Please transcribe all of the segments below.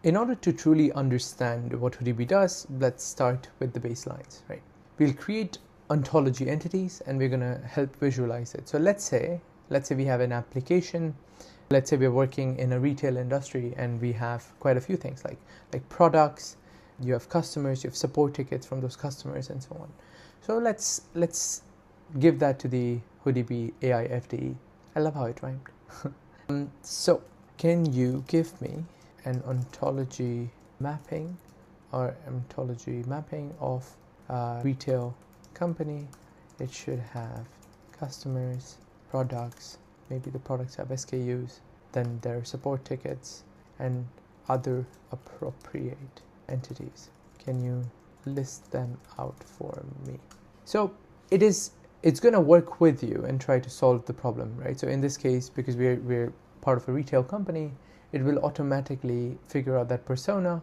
in order to truly understand what WhoDB does, let's start with the baselines, right? We'll create ontology entities and we're going to help visualize it. So let's say we have an application. Let's say we're working in a retail industry and we have quite a few things like products, you have customers, you have support tickets from those customers and so on. So let's give that to the WhoDB AI FDE. I love how it rhymed. So can you give me an ontology mapping of a retail company? It should have customers, products, maybe the products have SKUs, then there are support tickets and other appropriate entities. Can you list them out for me? So it's going to work with you and try to solve the problem, right? So in this case, because we're part of a retail company, it will automatically figure out that persona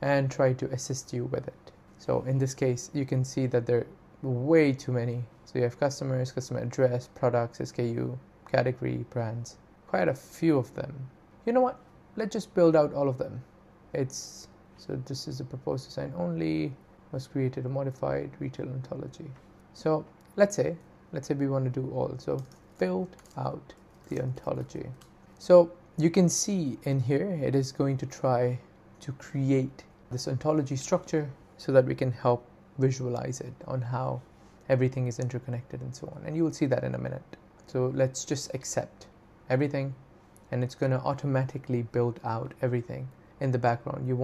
and try to assist you with it. So in this case, you can see that there are way too many. So you have customers, customer address, products, SKU, category, brands, quite a few of them. You know what? Let's just build out all of them. So this is a proposed design only, was created a modified retail ontology. So let's say we want to do all. So build out the ontology. So you can see in here, it is going to try to create this ontology structure so that we can help visualize it on how everything is interconnected and so on. And you will see that in a minute. So let's just accept everything and it's going to automatically build out everything in the background. You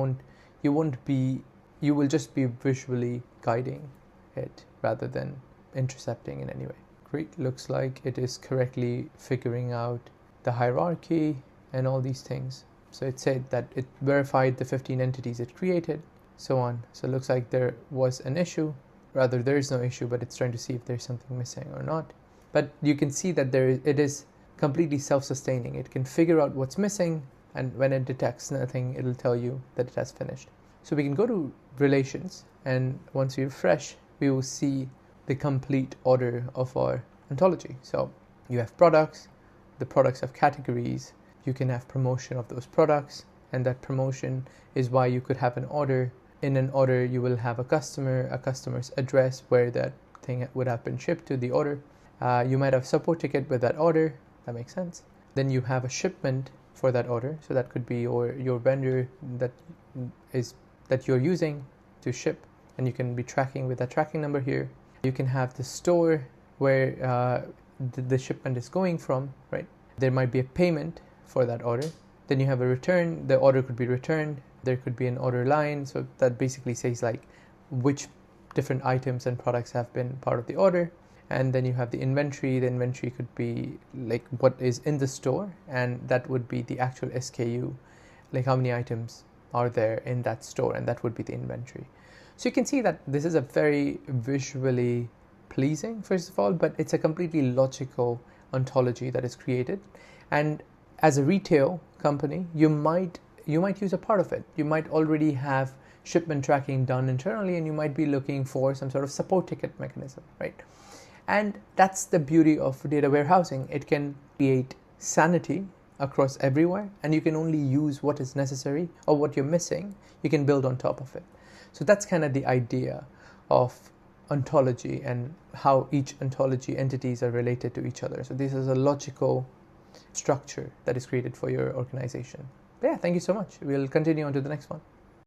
will just be visually guiding it rather than intercepting in any way. Great, looks like it is correctly figuring out the hierarchy and all these things. So it said that it verified the 15 entities it created, so on. So it looks like there was an issue. Rather, there is no issue, but it's trying to see if there's something missing or not. But you can see that it is completely self-sustaining. It can figure out what's missing, and when it detects nothing, it'll tell you that it has finished. So we can go to relations, and once we refresh, we will see the complete order of our ontology. So you have products, the products have categories, you can have promotion of those products, and that promotion is why you could have an order. In an order, you will have a customer's address where that thing would have been shipped to the order. You might have support ticket with that order. That makes sense. Then you have a shipment for that order. So that could be your vendor that you're using to ship, and you can be tracking with that tracking number here. You can have the store where the shipment is going from, right? There might be a payment for that order. Then you have a return. The order could be returned. There could be an order line. So that basically says like which different items and products have been part of the order. And then you have the inventory. The inventory could be like what is in the store, and that would be the actual SKU, like how many items are there in that store, and that would be the inventory. So you can see that this is a very visually pleasing, first of all, but it's a completely logical ontology that is created. And as a retail company, you might use a part of it. You might already have shipment tracking done internally, and you might be looking for some sort of support ticket mechanism, right? And that's the beauty of data warehousing. It can create sanity across everywhere, and you can only use what is necessary, or what you're missing, you can build on top of it. So that's kind of the idea of ontology and how each ontology entities are related to each other. So this is a logical structure that is created for your organization. But yeah, thank you so much. We'll continue on to the next one.